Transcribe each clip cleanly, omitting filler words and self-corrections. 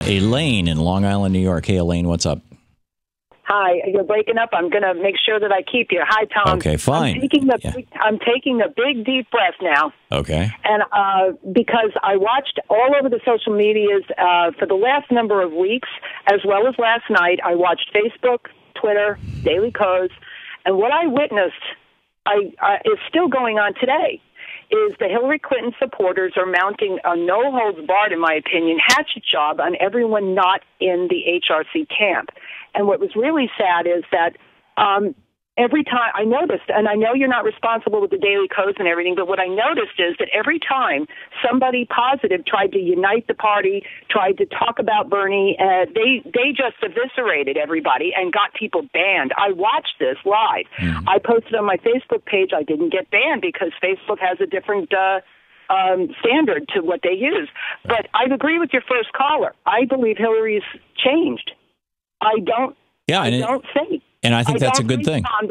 Elaine in Long Island, New York. Hey, Elaine, what's up? Hi, you're breaking up. I'm going to make sure that I keep you. Hi, Tom. Okay, fine. I'm taking a big, deep breath now. Okay. And because I watched all over the social medias for the last number of weeks, as well as last night, I watched Facebook, Twitter, Daily Kos, and what I witnessed is still going on today. Is the Hillary Clinton supporters are mounting a no-holds-barred, in my opinion, hatchet job on everyone not in the HRC camp. And what was really sad is that every time I noticed, and I know you're not responsible with the Daily Kos and everything, but what I noticed is that every time somebody positive tried to unite the party, tried to talk about Bernie, they just eviscerated everybody and got people banned. I watched this live. Mm-hmm. I posted on my Facebook page. I didn't get banned because Facebook has a different standard to what they use. But I agree with your first caller. I believe Hillary's changed. I don't think. And I think that's a good thing. Tom,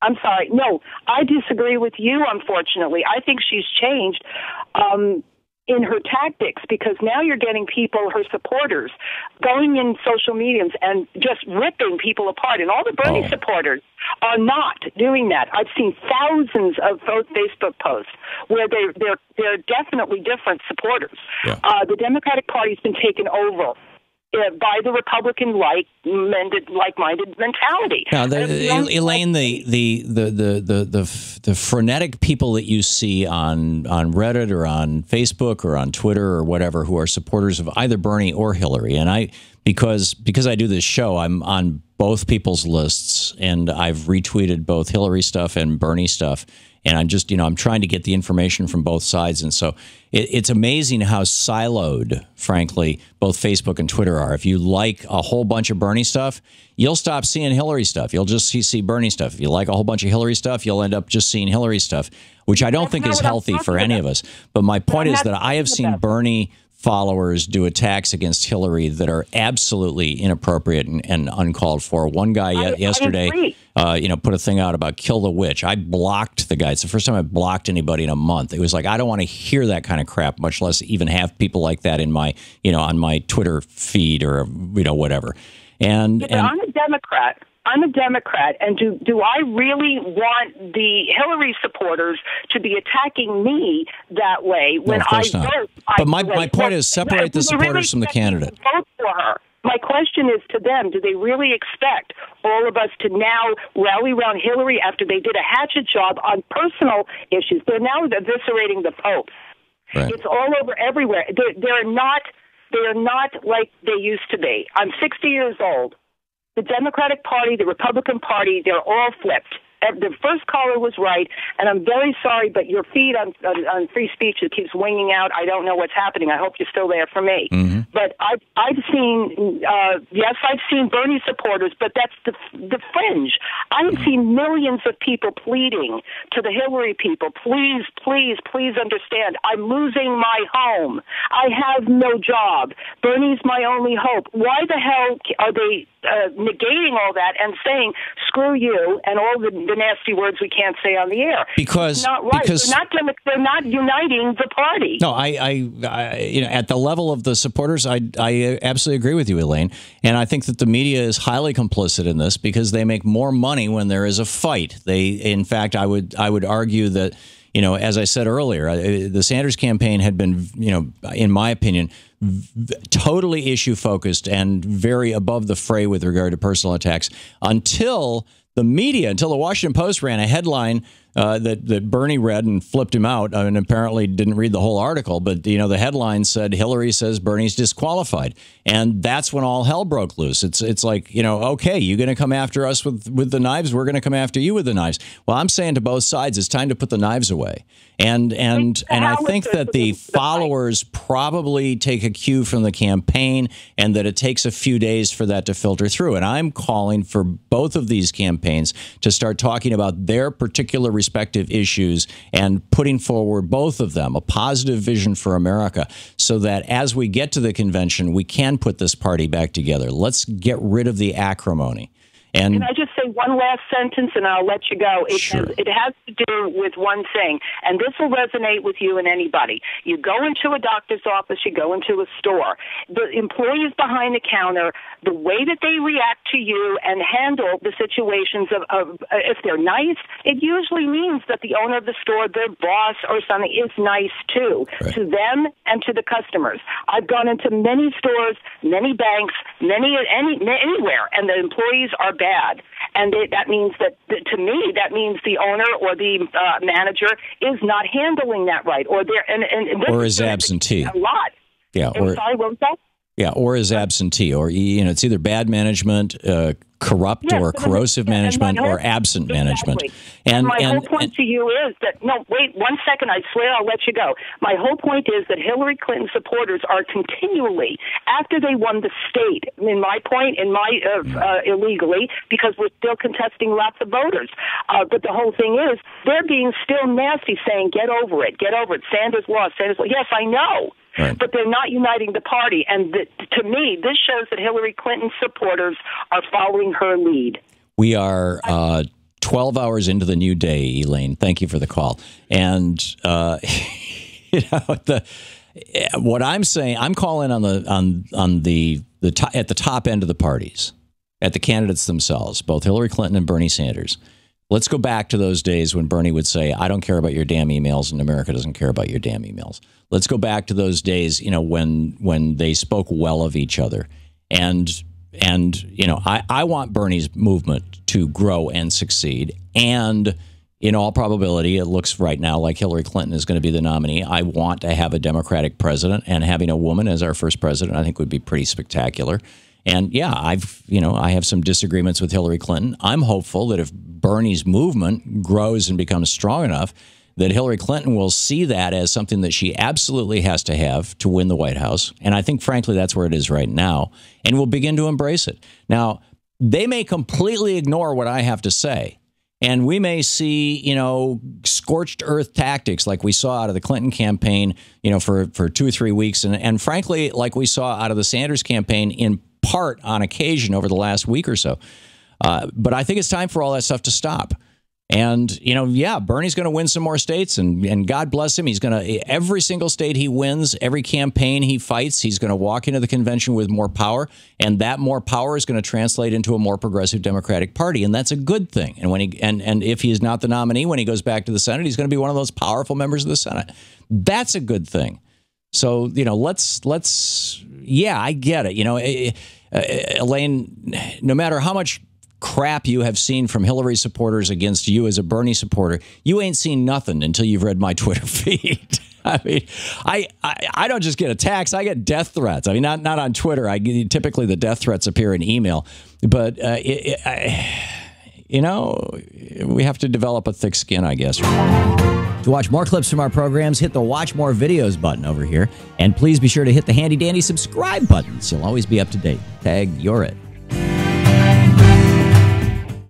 I'm sorry. No, I disagree with you, unfortunately. I think she's changed in her tactics because now you're getting people, her supporters, going in social mediums and just ripping people apart. And all the Bernie supporters are not doing that. I've seen thousands of Facebook posts where they're definitely different supporters. Yeah. The Democratic Party's been taken over by the Republican like-minded mentality. Now, Elaine, the frenetic people that you see on Reddit or on Facebook or on Twitter or whatever who are supporters of either Bernie or Hillary, and because I do this show, I'm on both people's lists, and I've retweeted both Hillary stuff and Bernie stuff. And I'm just, I'm trying to get the information from both sides. And so it's amazing how siloed, frankly, both Facebook and Twitter are. If you like a whole bunch of Bernie stuff, you'll stop seeing Hillary stuff. You'll just see Bernie stuff. If you like a whole bunch of Hillary stuff, you'll end up just seeing Hillary stuff, which I don't think is healthy for any of us. But my point is that I have seen Bernie followers do attacks against Hillary that are absolutely inappropriate and uncalled for. One guy yesterday, put a thing out about kill the witch. I blocked the guy. It's the first time I blocked anybody in a month. It was like, I don't want to hear that kind of crap, much less even have people like that in my, on my Twitter feed or, whatever. And I'm a Democrat. And do I really want the Hillary supporters to be attacking me that way when I vote? But my point is separate the supporters from the candidate. Vote for her. My question is to them, do they really expect all of us to now rally around Hillary after they did a hatchet job on personal issues? They're now eviscerating the Pope. Right. It's all over everywhere. They're not like they used to be. I'm 60 years old. The Democratic Party, the Republican Party, they're all flipped. The first caller was right, and I'm very sorry, but your feed on free speech, it keeps winging out. I don't know what's happening. I hope you're still there for me. Mm-hmm. But I've seen, I've seen Bernie supporters, but that's the fringe. I've seen millions of people pleading to the Hillary people, please, please, please understand, I'm losing my home. I have no job. Bernie's my only hope. Why the hell are they negating all that and saying, screw you, and all the nasty words we can't say on the air? Because it's not right. They're not uniting the party. No, I at the level of the supporters, I absolutely agree with you, Elaine. And I think that the media is highly complicit in this because they make more money when there is a fight. In fact, I would argue that, as I said earlier, the Sanders campaign had been, in my opinion, totally issue focused and very above the fray with regard to personal attacks until the Washington Post ran a headline that Bernie read and flipped him out and apparently didn't read the whole article. But, the headline said Hillary says Bernie's disqualified. And that's when all hell broke loose. It's like, okay, you're going to come after us with the knives. We're going to come after you with the knives. Well, I'm saying to both sides, it's time to put the knives away. And I think that the followers probably take a cue from the campaign and that it takes a few days for that to filter through. And I'm calling for both of these campaigns to start talking about their particular respective issues and putting forward, both of them, a positive vision for America so that as we get to the convention, we can put this party back together. Let's get rid of the acrimony. And can I just say one last sentence and I'll let you go? It has to do with one thing, and this will resonate with you and anybody. You go into a doctor's office, you go into a store. The employees behind the counter, the way that they react to you and handle the situations of if they're nice, it usually means that the owner of the store, their boss or something, is nice too, to them and to the customers. I've gone into many stores, many banks, anywhere, and the employees are bad. And that means that, to me, that means the owner or the manager is not handling that right, or is absentee. A lot. Yeah. Sorry, what was that? Yeah, or is absentee, or it's either bad management, corrupt or corrosive management, or absent management. And my whole point to you is that, no, wait 1 second, I swear I'll let you go. My whole point is that Hillary Clinton supporters are continually, after they won the state, illegally, because we're still contesting lots of voters. But the whole thing is, they're being still nasty, saying, get over it. Sanders lost. Yes, I know. Right. But they're not uniting the party. And to me, this shows that Hillary Clinton supporters are following her lead. We are 12 hours into the new day, Elaine. Thank you for the call. And, what I'm saying, I'm calling on the at the top end of the parties, at the candidates themselves, both Hillary Clinton and Bernie Sanders. Let's go back to those days when Bernie would say, I don't care about your damn emails, and America doesn't care about your damn emails. Let's go back to those days, when they spoke well of each other. And I want Bernie's movement to grow and succeed. And in all probability, it looks right now like Hillary Clinton is going to be the nominee. I want to have a Democratic president, and having a woman as our first president, I think, would be pretty spectacular. And yeah, I have some disagreements with Hillary Clinton. I'm hopeful that if Bernie's movement grows and becomes strong enough, that Hillary Clinton will see that as something that she absolutely has to have to win the White House. And I think, frankly, that's where it is right now, and will begin to embrace it. Now, they may completely ignore what I have to say, and we may see, scorched earth tactics like we saw out of the Clinton campaign, for 2 or 3 weeks. And frankly, like we saw out of the Sanders campaign in part on occasion over the last week or so. But I think it's time for all that stuff to stop. And, Bernie's going to win some more states, and God bless him. He's going to, every single state he wins, every campaign he fights, he's going to walk into the convention with more power, and that more power is going to translate into a more progressive Democratic Party, and that's a good thing. And when and if he is not the nominee, when he goes back to the Senate, he's going to be one of those powerful members of the Senate. That's a good thing. So, I get it. Elaine, no matter how much crap you have seen from Hillary supporters against you as a Bernie supporter, you ain't seen nothing until you've read my Twitter feed. I mean, I don't just get attacks, I get death threats. I mean, not on Twitter. Typically the death threats appear in email, but we have to develop a thick skin, I guess. To watch more clips from our programs, hit the Watch More Videos button over here, and please be sure to hit the handy dandy subscribe button so you'll always be up to date. Tag, you're it.